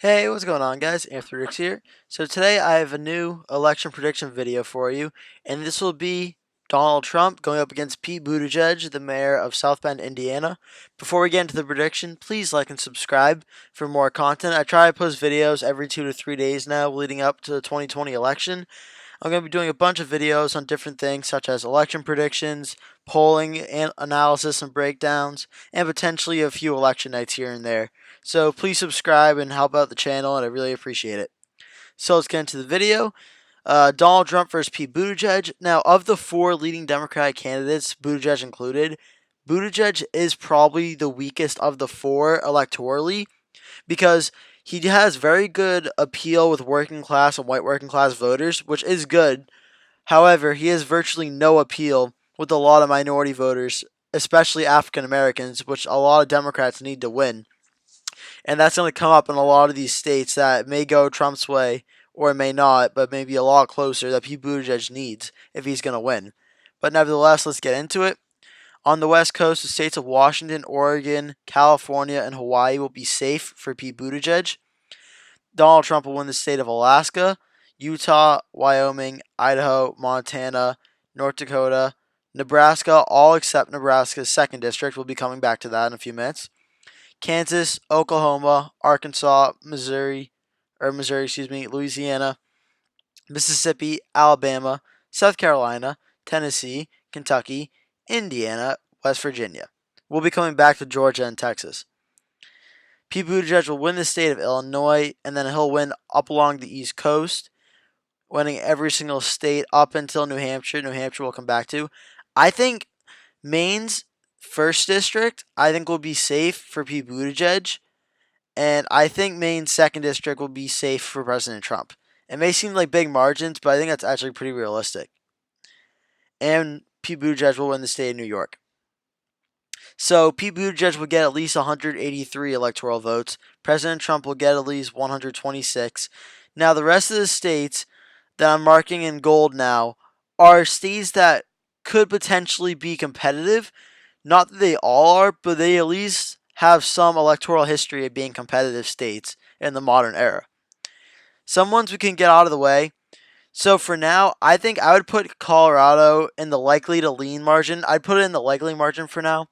Hey, what's going on, guys? Anthony here. So today I have a new election prediction video for you, and this will be Donald Trump going up against Pete Buttigieg, the mayor of South Bend, Indiana. Before we get into the prediction, please like and subscribe for more content. I try to post videos every 2 to 3 days now leading up to the 2020 election. I'm going to be doing a bunch of videos on different things such as election predictions, polling and analysis and breakdowns, and potentially a few election nights here and there. So please subscribe and help out the channel, and I really appreciate it. So let's get into the video. Donald Trump versus Pete Buttigieg. Now, of the four leading Democratic candidates, Buttigieg included, Buttigieg is probably the weakest of the four electorally because he has very good appeal with working class and white working class voters, which is good. However, he has virtually no appeal with a lot of minority voters, especially African Americans, which a lot of Democrats need to win. And that's going to come up in a lot of these states that may go Trump's way or may not, but maybe a lot closer that Pete Buttigieg needs if he's going to win. But nevertheless, let's get into it. On the West Coast, the states of Washington, Oregon, California, and Hawaii will be safe for Pete Buttigieg. Donald Trump will win the state of Alaska, Utah, Wyoming, Idaho, Montana, North Dakota, Nebraska, all except Nebraska's 2nd district. We'll be coming back to that in a few minutes. Kansas, Oklahoma, Arkansas, Louisiana, Mississippi, Alabama, South Carolina, Tennessee, Kentucky, Indiana, West Virginia. We'll be coming back to Georgia and Texas. Pete Buttigieg will win the state of Illinois, and then he'll win up along the East Coast, winning every single state up until New Hampshire. New Hampshire we'll come back to. I think Maine's 1st district, I think will be safe for Pete Buttigieg, and I think Maine's 2nd district will be safe for President Trump. It may seem like big margins, but I think that's actually pretty realistic. And Pete Buttigieg will win the state of New York. So Pete Buttigieg will get at least 183 electoral votes. President Trump will get at least 126. Now, the rest of the states that I'm marking in gold now are states that could potentially be competitive. Not that they all are, but they at least have some electoral history of being competitive states in the modern era. Some ones we can get out of the way. So for now, I think I would put Colorado in the likely to lean margin. I'd put it in the likely margin for now.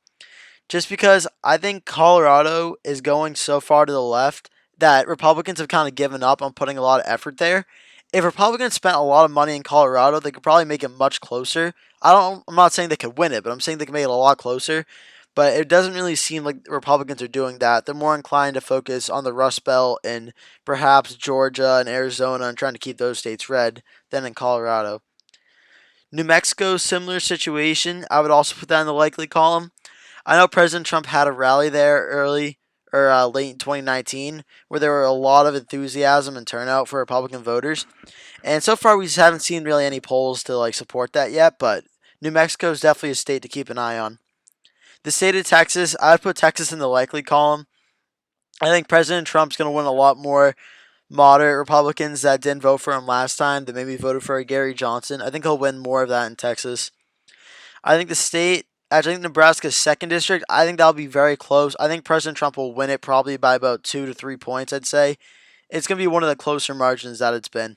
Just because I think Colorado is going so far to the left that Republicans have kind of given up on putting a lot of effort there. If Republicans spent a lot of money in Colorado, they could probably make it much closer. I'm not saying they could win it, but I'm saying they can make it a lot closer. But it doesn't really seem like Republicans are doing that. They're more inclined to focus on the Rust Belt and perhaps Georgia and Arizona and trying to keep those states red than in Colorado. New Mexico, similar situation. I would also put that in the likely column. I know President Trump had a rally there early or late in 2019 where there were a lot of enthusiasm and turnout for Republican voters. And so far we just haven't seen really any polls to support that yet, but New Mexico is definitely a state to keep an eye on. The state of Texas, I'd put Texas in the likely column. I think President Trump's going to win a lot more moderate Republicans that didn't vote for him last time that maybe voted for Gary Johnson. I think he'll win more of that in Texas. I think the state, actually, I think Nebraska's 2nd district, I think that'll be very close. I think President Trump will win it probably by about 2 to 3 points, I'd say. It's going to be one of the closer margins that it's been.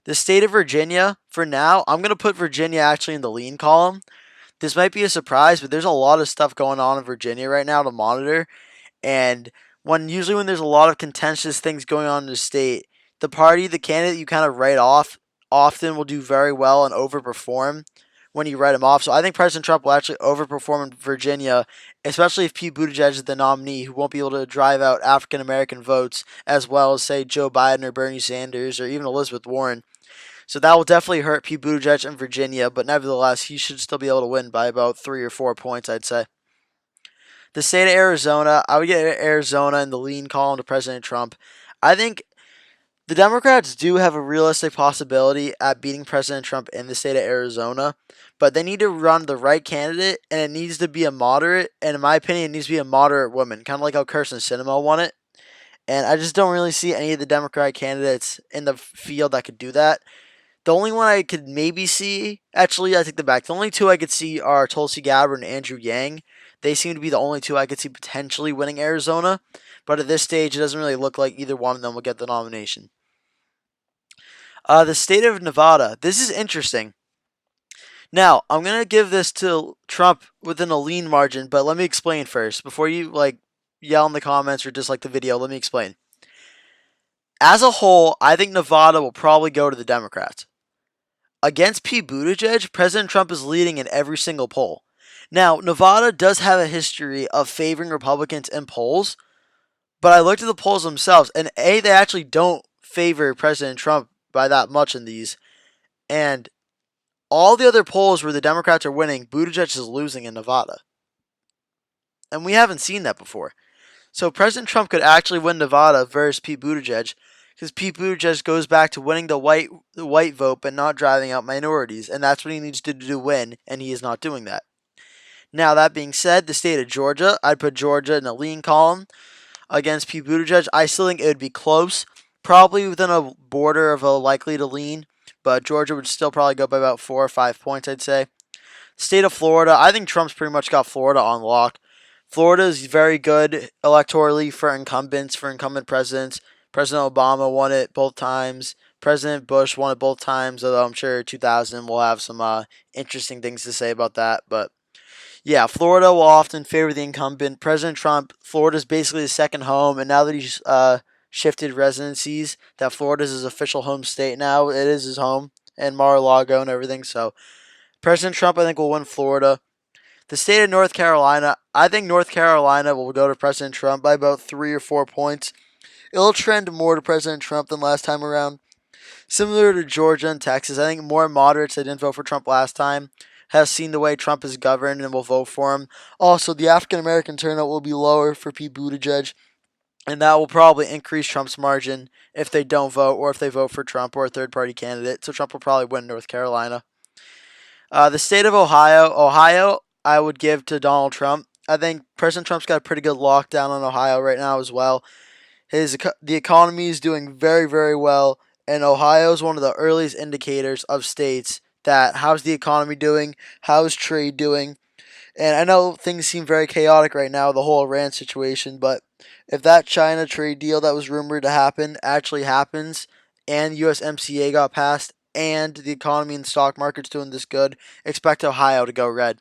The state of Virginia, for now, I'm going to put Virginia actually in the lean column. This might be a surprise, but there's a lot of stuff going on in Virginia right now to monitor. And usually when there's a lot of contentious things going on in the state, the candidate you kind of write off often will do very well and overperform when you write him off. So I think President Trump will actually overperform in Virginia, especially if Pete Buttigieg is the nominee who won't be able to drive out African American votes as well as, say, Joe Biden or Bernie Sanders or even Elizabeth Warren. So that will definitely hurt Pete Buttigieg in Virginia, but nevertheless, he should still be able to win by about 3 or 4 points, I'd say. The state of Arizona, I would get Arizona in the lean column to President Trump. I think the Democrats do have a realistic possibility at beating President Trump in the state of Arizona, but they need to run the right candidate, and it needs to be a moderate, and in my opinion, it needs to be a moderate woman, kind of like how Kirsten Sinema won it. And I just don't really see any of the Democratic candidates in the field that could do that. The only one I could maybe see, actually, I take that back. The only two I could see are Tulsi Gabbard and Andrew Yang. They seem to be the only two I could see potentially winning Arizona, but at this stage, it doesn't really look like either one of them will get the nomination. The state of Nevada. This is interesting. Now, I'm going to give this to Trump within a lean margin, but let me explain first. Before you yell in the comments or dislike the video, let me explain. As a whole, I think Nevada will probably go to the Democrats. Against Pete Buttigieg, President Trump is leading in every single poll. Now, Nevada does have a history of favoring Republicans in polls, but I looked at the polls themselves, and A, they actually don't favor President Trump by that much in these. And all the other polls where the Democrats are winning, Buttigieg is losing in Nevada. And we haven't seen that before. So President Trump could actually win Nevada versus Pete Buttigieg, because Pete Buttigieg goes back to winning the white vote but not driving out minorities, and that's what he needs to do to win, and he is not doing that. Now, that being said, the state of Georgia, I'd put Georgia in a lean column against Pete Buttigieg. I still think it would be close, probably within a border of a likely to lean, but Georgia would still probably go by about 4 or 5 points, I'd say. State of Florida, I think Trump's pretty much got Florida on lock. Florida is very good electorally for incumbents, for incumbent presidents. President Obama won it both times. President Bush won it both times, although I'm sure 2000 will have some interesting things to say about that. But yeah, Florida will often favor the incumbent. President Trump, Florida's basically his second home, and now that he's shifted residencies, that Florida's his official home state now, it is his home, and Mar-a-Lago and everything. So President Trump, I think, will win Florida. The state of North Carolina, I think North Carolina will go to President Trump by about 3 or 4 points. It'll trend more to President Trump than last time around. Similar to Georgia and Texas, I think more moderates that didn't vote for Trump last time have seen the way Trump is governed and will vote for him. Also, the African American turnout will be lower for Pete Buttigieg, and that will probably increase Trump's margin if they don't vote or if they vote for Trump or a third-party candidate. So Trump will probably win North Carolina. The state of Ohio, I would give to Donald Trump. I think President Trump's got a pretty good lockdown on Ohio right now as well. The economy is doing very, very well, and Ohio is one of the earliest indicators of states that how's the economy doing, how's trade doing. And I know things seem very chaotic right now, the whole Iran situation, but if that China trade deal that was rumored to happen actually happens, and USMCA got passed, and the economy and stock market's doing this good, expect Ohio to go red.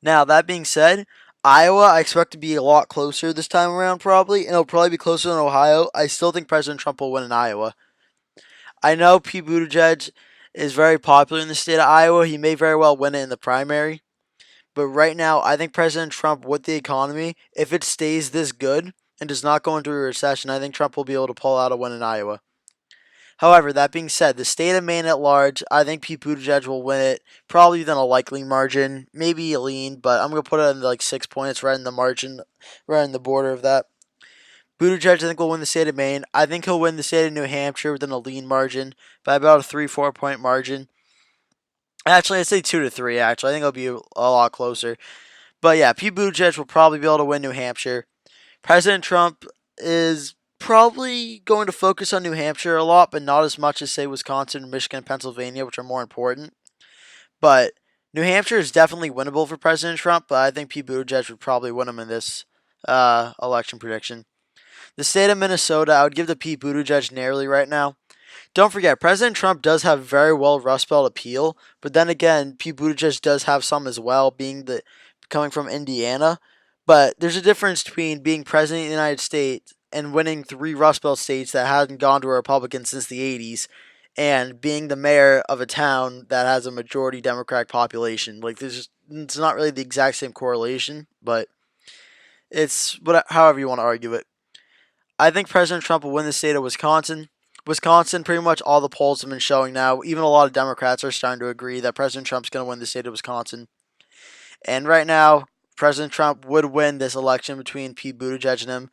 Now, that being said, Iowa, I expect to be a lot closer this time around, probably, and it'll probably be closer than Ohio. I still think President Trump will win in Iowa. I know Pete Buttigieg is very popular in the state of Iowa. He may very well win it in the primary. But right now, I think President Trump, with the economy, if it stays this good and does not go into a recession, I think Trump will be able to pull out a win in Iowa. However, that being said, the state of Maine at large, I think Pete Buttigieg will win it, probably within a likely margin, maybe a lean, but I'm going to put it in like 6 points right in the margin, right in the border of that. Buttigieg, I think, will win the state of Maine. I think he'll win the state of New Hampshire within a lean margin by about a 3-4 point margin. Actually, I'd say 2 to 3, actually. I think it'll be a lot closer. But yeah, Pete Buttigieg will probably be able to win New Hampshire. President Trump is probably going to focus on New Hampshire a lot, but not as much as, say, Wisconsin, Michigan, and Pennsylvania, which are more important. But New Hampshire is definitely winnable for President Trump, but I think Pete Buttigieg would probably win him in this election prediction. The state of Minnesota, I would give to Pete Buttigieg narrowly right now. Don't forget, President Trump does have very well Rust Belt appeal, but then again, Pete Buttigieg does have some as well, coming from Indiana. But there's a difference between being president of the United States and winning 3 Rust Belt states that hadn't gone to a Republican since the 80s, and being the mayor of a town that has a majority Democratic population. It's not really the exact same correlation, but it's however you want to argue it. I think President Trump will win the state of Wisconsin. Wisconsin, pretty much all the polls have been showing now, even a lot of Democrats are starting to agree that President Trump's going to win the state of Wisconsin. And right now, President Trump would win this election between Pete Buttigieg and him.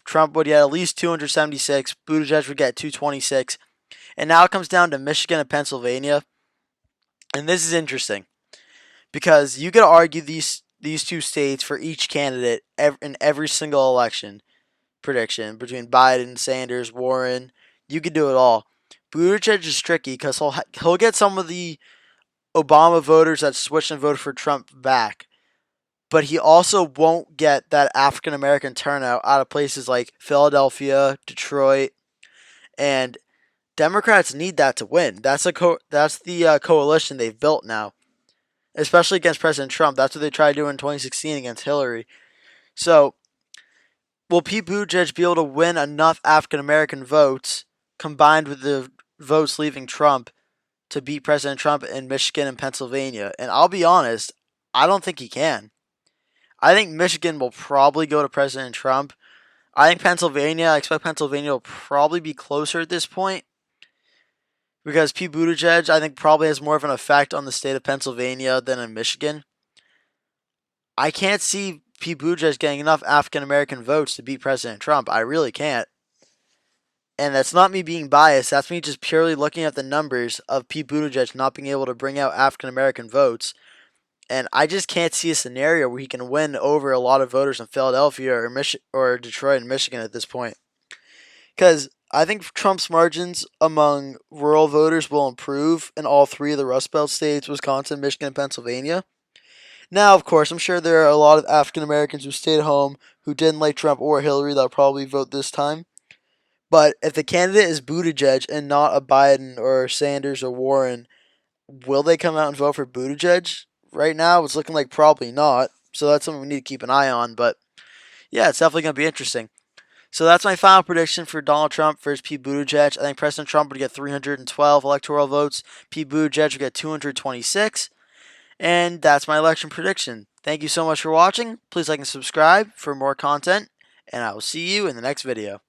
Trump would get at least 276, Buttigieg would get 226. And now it comes down to Michigan and Pennsylvania. And this is interesting, because you could argue these 2 states for each candidate in every single election prediction between Biden, Sanders, Warren. You could do it all. Buttigieg is tricky because he'll get some of the Obama voters that switched and voted for Trump back. but he also won't get that African American turnout out of places like Philadelphia, Detroit, and Democrats need that to win. That's the coalition they've built now, especially against President Trump. That's what they tried to do in 2016 against Hillary. So, will Pete Buttigieg be able to win enough African American votes combined with the votes leaving Trump to beat President Trump in Michigan and Pennsylvania? And I'll be honest, I don't think he can. I think Michigan will probably go to President Trump. I expect Pennsylvania will probably be closer at this point because Pete Buttigieg, I think, probably has more of an effect on the state of Pennsylvania than in Michigan. I can't see Pete Buttigieg getting enough African American votes to beat President Trump. I really can't. And that's not me being biased. That's me just purely looking at the numbers of Pete Buttigieg not being able to bring out African American votes. And I just can't see a scenario where he can win over a lot of voters in Philadelphia or Detroit and Michigan at this point. Because I think Trump's margins among rural voters will improve in all three of the Rust Belt states, Wisconsin, Michigan, and Pennsylvania. Now, of course, I'm sure there are a lot of African Americans who stayed home who didn't like Trump or Hillary that'll probably vote this time. But if the candidate is Buttigieg and not a Biden or Sanders or Warren, will they come out and vote for Buttigieg? Right now, it's looking like probably not. So that's something we need to keep an eye on. But yeah, it's definitely going to be interesting. So that's my final prediction for Donald Trump versus Pete Buttigieg. I think President Trump would get 312 electoral votes. Pete Buttigieg would get 226. And that's my election prediction. Thank you so much for watching. Please like and subscribe for more content. And I will see you in the next video.